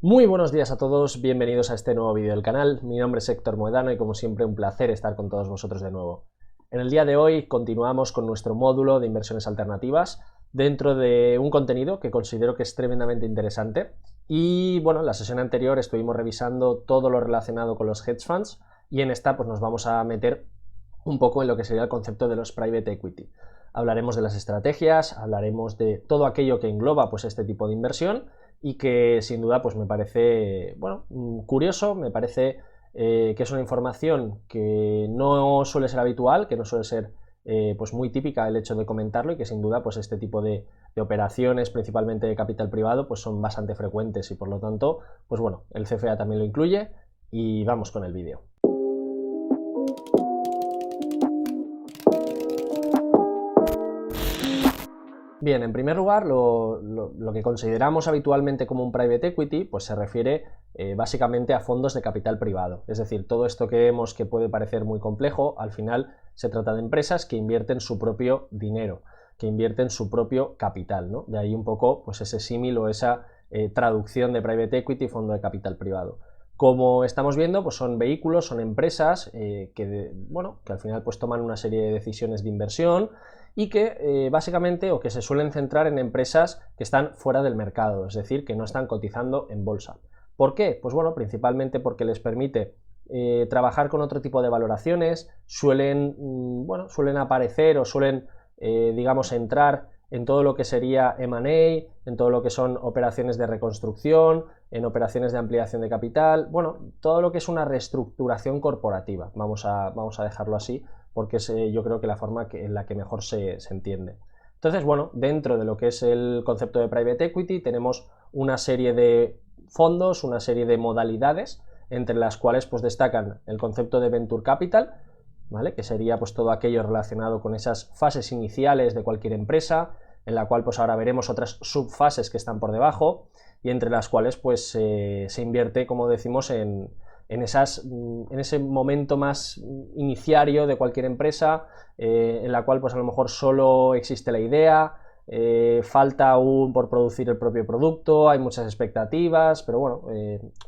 Muy buenos días a todos, bienvenidos a este nuevo vídeo del canal. Mi nombre es Héctor Moedano y como siempre un placer estar con todos vosotros de nuevo. En el día de hoy continuamos con nuestro módulo de inversiones alternativas dentro de un contenido que considero que es tremendamente interesante. Y bueno, en la sesión anterior estuvimos revisando todo lo relacionado con los hedge funds y en esta pues nos vamos a meter un poco en lo que sería el concepto de los private equity. Hablaremos de las estrategias, hablaremos de todo aquello que engloba pues este tipo de inversión y que sin duda pues me parece bueno, curioso, me parece que es una información que no suele ser habitual, que no suele ser pues muy típica el hecho de comentarlo y que sin duda pues este tipo de operaciones, principalmente de capital privado, pues son bastante frecuentes y por lo tanto, pues bueno, el CFA también lo incluye y vamos con el vídeo. Bien, en primer lugar, lo que consideramos habitualmente como un private equity, pues se refiere básicamente a fondos de capital privado. Es decir, todo esto que vemos que puede parecer muy complejo, al final se trata de empresas que invierten su propio dinero, que invierten su propio capital, ¿no? De ahí un poco pues ese símil o esa traducción de private equity, fondo de capital privado. Como estamos viendo, pues son vehículos, son empresas bueno, que al final pues toman una serie de decisiones de inversión y que básicamente o que se suelen centrar en empresas que están fuera del mercado, es decir, que no están cotizando en bolsa. ¿Por qué? Pues bueno, principalmente porque les permite trabajar con otro tipo de valoraciones, suelen aparecer o suelen, digamos, entrar en todo lo que sería M&A, en todo lo que son operaciones de reconstrucción, en operaciones de ampliación de capital, bueno, todo lo que es una reestructuración corporativa, vamos a dejarlo así, porque es yo creo que la forma en la que mejor se entiende. Entonces, bueno, dentro de lo que es el concepto de private equity tenemos una serie de fondos, una serie de modalidades, entre las cuales pues destacan el concepto de venture capital, ¿vale? Que sería pues todo aquello relacionado con esas fases iniciales de cualquier empresa, en la cual pues ahora veremos otras subfases que están por debajo y entre las cuales pues se invierte, como decimos, en ese momento más iniciario de cualquier empresa, en la cual pues a lo mejor solo existe la idea, falta aún por producir el propio producto, hay muchas expectativas, pero bueno,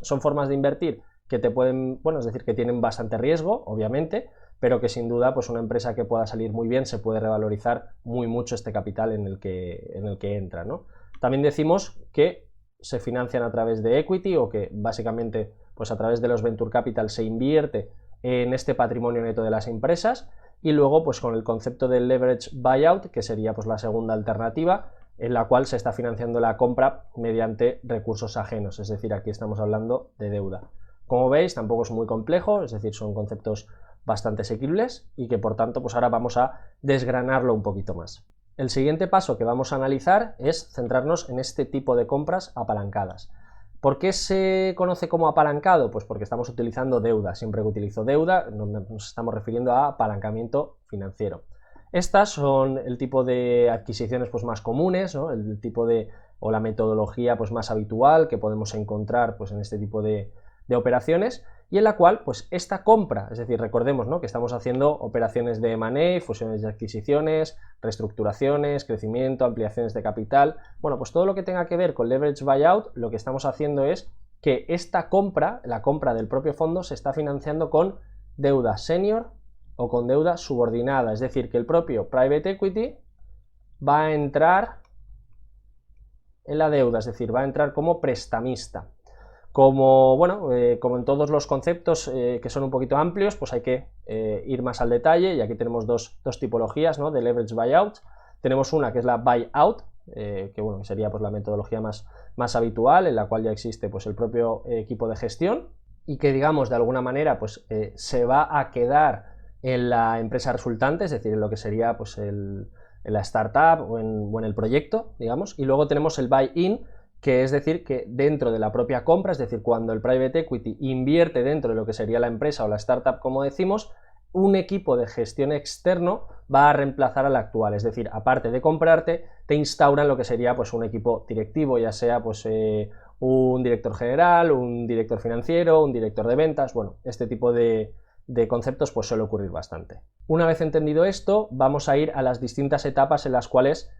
son formas de invertir que te pueden, bueno, es decir, que tienen bastante riesgo, obviamente, pero que sin duda pues una empresa que pueda salir muy bien se puede revalorizar muy mucho este capital en el que entra, ¿no? También decimos que se financian a través de equity o que básicamente pues a través de los venture capital se invierte en este patrimonio neto de las empresas y luego pues con el concepto del leverage buyout, que sería pues la segunda alternativa, en la cual se está financiando la compra mediante recursos ajenos, es decir, aquí estamos hablando de deuda. Como veis, tampoco es muy complejo, es decir, son conceptos bastante asequibles y que por tanto pues ahora vamos a desgranarlo un poquito más. El siguiente paso que vamos a analizar es centrarnos en este tipo de compras apalancadas. ¿Por qué se conoce como apalancado? Pues porque estamos utilizando deuda. Siempre que utilizo deuda nos estamos refiriendo a apalancamiento financiero. Estas son el tipo de adquisiciones pues más comunes, ¿no? El tipo de o la metodología pues más habitual que podemos encontrar pues en este tipo de operaciones y en la cual pues esta compra, es decir, recordemos, ¿no?, que estamos haciendo operaciones de M&A, fusiones y adquisiciones, reestructuraciones, crecimiento, ampliaciones de capital, bueno, pues todo lo que tenga que ver con leverage buyout, lo que estamos haciendo es que esta compra, la compra del propio fondo, se está financiando con deuda senior o con deuda subordinada, es decir, que el propio private equity va a entrar en la deuda, es decir, va a entrar como prestamista. Como, bueno, como en todos los conceptos que son un poquito amplios, pues hay que ir más al detalle y aquí tenemos dos tipologías, ¿no?, de leverage buyout. Tenemos una que es la buyout, que bueno, que sería pues la metodología más habitual, en la cual ya existe pues el propio equipo de gestión y que digamos de alguna manera pues se va a quedar en la empresa resultante, es decir, en lo que sería pues en la startup o en el proyecto, digamos. Y luego tenemos el buy-in, que es decir, que dentro de la propia compra, es decir, cuando el private equity invierte dentro de lo que sería la empresa o la startup, como decimos, un equipo de gestión externo va a reemplazar al actual, es decir, aparte de comprarte, te instauran lo que sería pues un equipo directivo, ya sea pues un director general, un director financiero, un director de ventas, bueno, este tipo de conceptos pues suele ocurrir bastante. Una vez entendido esto, vamos a ir a las distintas etapas en las cuales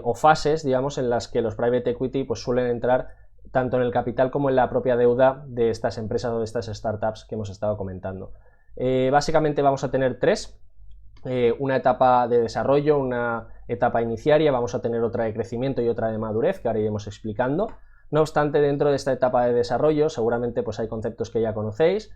o fases, digamos, en las que los private equity pues suelen entrar tanto en el capital como en la propia deuda de estas empresas o de estas startups que hemos estado comentando. Básicamente vamos a tener tres. Una etapa de desarrollo, una etapa iniciaria, vamos a tener otra de crecimiento y otra de madurez, que ahora iremos explicando. No obstante, dentro de esta etapa de desarrollo seguramente pues hay conceptos que ya conocéis.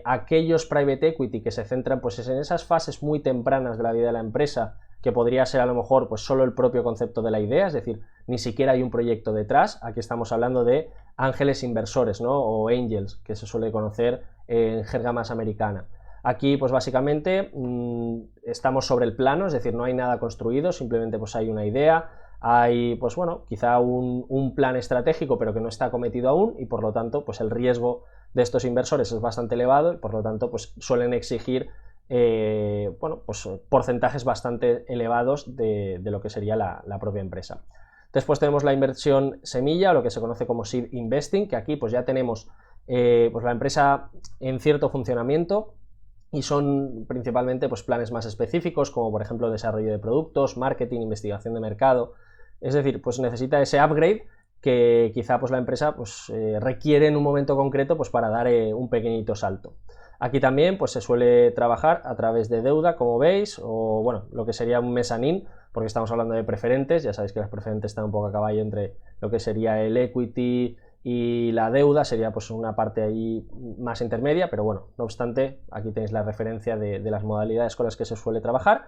Aquellos private equity que se centran pues en esas fases muy tempranas de la vida de la empresa, que podría ser a lo mejor pues solo el propio concepto de la idea, es decir, ni siquiera hay un proyecto detrás. Aquí estamos hablando de ángeles inversores, ¿no? O angels, que se suele conocer en jerga más americana. Aquí pues básicamente estamos sobre el plano, es decir, no hay nada construido, simplemente pues hay una idea, hay pues bueno, quizá un plan estratégico pero que no está acometido aún, y por lo tanto pues el riesgo de estos inversores es bastante elevado y por lo tanto pues suelen exigir bueno, pues porcentajes bastante elevados de lo que sería la propia empresa. Después tenemos la inversión semilla, o lo que se conoce como seed investing, que aquí pues ya tenemos pues la empresa en cierto funcionamiento, y son principalmente pues planes más específicos, como por ejemplo desarrollo de productos, marketing, investigación de mercado. Es decir, pues necesita ese upgrade que quizá pues la empresa pues requiere en un momento concreto pues para dar un pequeñito salto. Aquí también pues se suele trabajar a través de deuda, como veis, o bueno, lo que sería un mezzanine, porque estamos hablando de preferentes. Ya sabéis que las preferentes están un poco a caballo entre lo que sería el equity y la deuda, sería pues una parte ahí más intermedia, pero bueno, no obstante, aquí tenéis la referencia de las modalidades con las que se suele trabajar.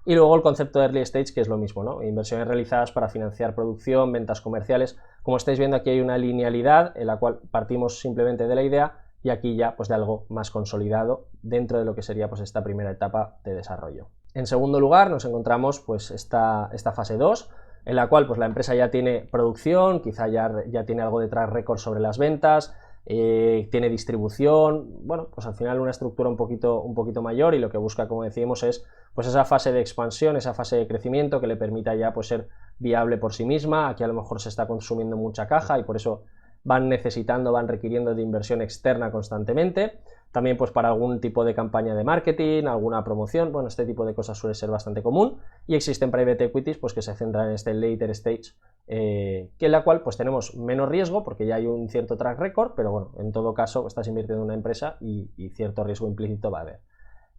Y luego el concepto de early stage, que es lo mismo, ¿no? Inversiones realizadas para financiar producción, ventas comerciales. Como estáis viendo, aquí hay una linealidad en la cual partimos simplemente de la idea, y aquí ya pues de algo más consolidado dentro de lo que sería pues esta primera etapa de desarrollo. En segundo lugar nos encontramos pues esta fase 2, en la cual pues la empresa ya tiene producción, quizá ya tiene algo de track record sobre las ventas, tiene distribución, bueno, pues al final una estructura un poquito mayor, y lo que busca, como decíamos, es pues esa fase de expansión, esa fase de crecimiento que le permita ya pues ser viable por sí misma. Aquí a lo mejor se está consumiendo mucha caja y por eso van requiriendo de inversión externa constantemente. También pues para algún tipo de campaña de marketing, alguna promoción, bueno, este tipo de cosas suele ser bastante común, y existen private equities pues que se centran en este later stage, que en la cual pues tenemos menos riesgo porque ya hay un cierto track record, pero bueno, en todo caso estás invirtiendo en una empresa y cierto riesgo implícito va a haber.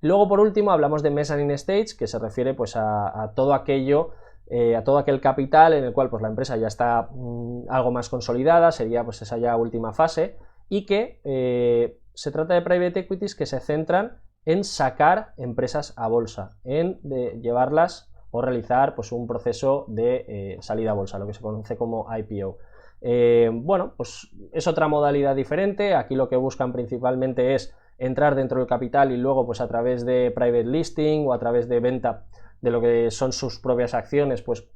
Luego, por último, hablamos de mezzanine stage, que se refiere pues a todo aquello, a todo aquel capital en el cual pues la empresa ya está algo más consolidada, sería pues esa ya última fase, y que se trata de private equities que se centran en sacar empresas a bolsa, en llevarlas o realizar pues un proceso de salida a bolsa, lo que se conoce como IPO. Bueno, pues es otra modalidad diferente. Aquí lo que buscan principalmente es entrar dentro del capital y luego pues a través de private listing o a través de venta de lo que son sus propias acciones, pues,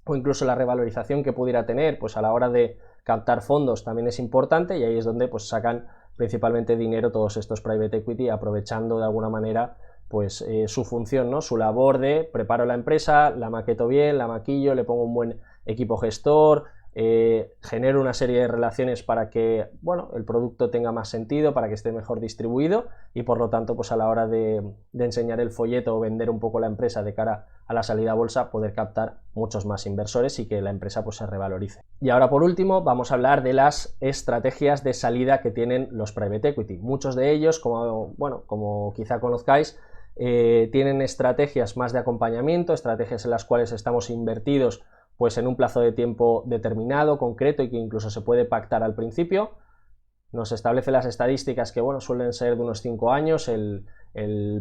o incluso la revalorización que pudiera tener pues a la hora de captar fondos también es importante, y ahí es donde pues sacan principalmente dinero todos estos private equity, aprovechando de alguna manera pues su función, ¿no? Su labor de preparo la empresa, la maqueto bien, la maquillo, le pongo un buen equipo gestor, genero una serie de relaciones para que, bueno, el producto tenga más sentido, para que esté mejor distribuido, y por lo tanto pues a la hora de enseñar el folleto o vender un poco la empresa de cara a la salida a bolsa, poder captar muchos más inversores y que la empresa pues se revalorice. Y ahora, por último, vamos a hablar de las estrategias de salida que tienen los private equity. Muchos de ellos, como quizá conozcáis, tienen estrategias más de acompañamiento, estrategias en las cuales estamos invertidos pues en un plazo de tiempo determinado, concreto, y que incluso se puede pactar al principio. Nos establece las estadísticas que, bueno, suelen ser de unos 5 años el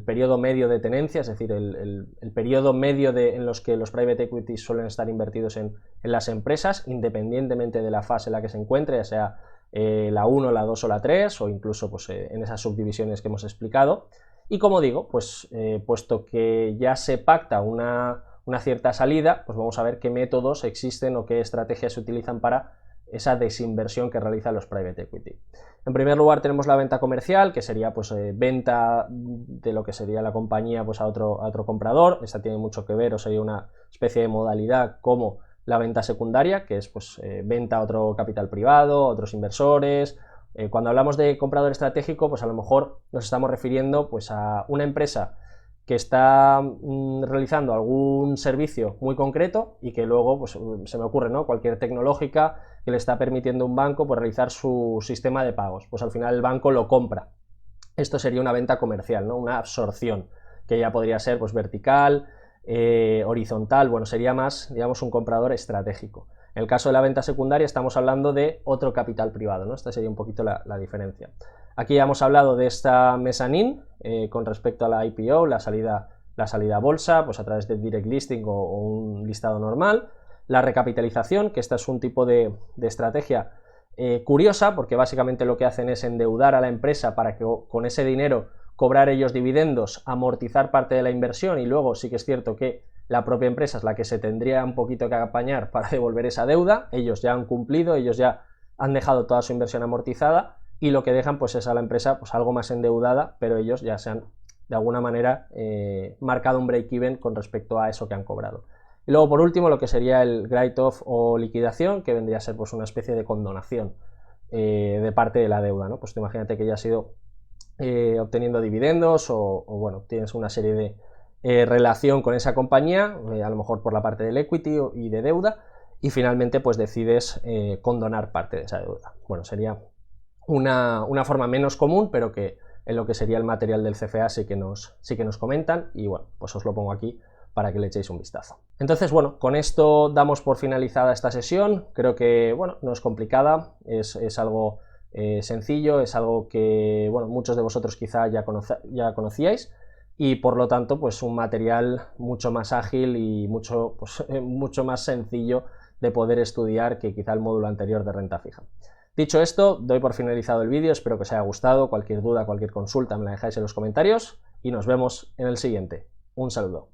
periodo medio de tenencia, es decir, el periodo medio en los que los private equity suelen estar invertidos en las empresas, independientemente de la fase en la que se encuentre, ya sea la 1, la 2 o la 3, o incluso pues, en esas subdivisiones que hemos explicado. Y como digo, pues puesto que ya se pacta una cierta salida, pues vamos a ver qué métodos existen o qué estrategias se utilizan para esa desinversión que realizan los private equity. En primer lugar tenemos la venta comercial, que sería pues venta de lo que sería la compañía pues a otro comprador. Esta tiene mucho que ver, o sería una especie de modalidad como la venta secundaria, que es pues venta a otro capital privado, a otros inversores. Cuando hablamos de comprador estratégico, pues a lo mejor nos estamos refiriendo pues a una empresa que está realizando algún servicio muy concreto y que luego, pues se me ocurre, ¿no? Cualquier tecnológica que le está permitiendo a un banco pues, realizar su sistema de pagos. Pues al final el banco lo compra. Esto sería una venta comercial, ¿no? Una absorción, que ya podría ser pues, vertical, horizontal, bueno, sería más, digamos, un comprador estratégico. En el caso de la venta secundaria estamos hablando de otro capital privado, ¿no? Esta sería un poquito la diferencia. Aquí ya hemos hablado de esta mezzanine con respecto a la IPO, la salida a bolsa, pues a través del direct listing o un listado normal. La recapitalización, que esta es un tipo de estrategia curiosa, porque básicamente lo que hacen es endeudar a la empresa para que con ese dinero cobrar ellos dividendos, amortizar parte de la inversión y luego sí que es cierto que la propia empresa es la que se tendría un poquito que apañar para devolver esa deuda. Ellos ya han cumplido, ellos ya han dejado toda su inversión amortizada y lo que dejan pues es a la empresa pues algo más endeudada, pero ellos ya se han de alguna manera marcado un break-even con respecto a eso que han cobrado. Y luego por último lo que sería el write-off o liquidación, que vendría a ser pues una especie de condonación de parte de la deuda, ¿no? Pues imagínate que ya has ido obteniendo dividendos o bueno, tienes una serie de relación con esa compañía, a lo mejor por la parte del equity y de deuda, y finalmente pues decides condonar parte de esa deuda. Bueno, sería una forma menos común, pero que en lo que sería el material del CFA sí que nos comentan, y bueno, pues os lo pongo aquí para que le echéis un vistazo. Entonces, bueno, con esto damos por finalizada esta sesión. Creo que, bueno, no es complicada, es algo sencillo, es algo que, bueno, muchos de vosotros quizá ya conocíais, y por lo tanto, pues un material mucho más ágil y mucho más sencillo de poder estudiar que quizá el módulo anterior de renta fija. Dicho esto, doy por finalizado el vídeo, espero que os haya gustado. Cualquier duda, cualquier consulta me la dejáis en los comentarios y nos vemos en el siguiente. Un saludo.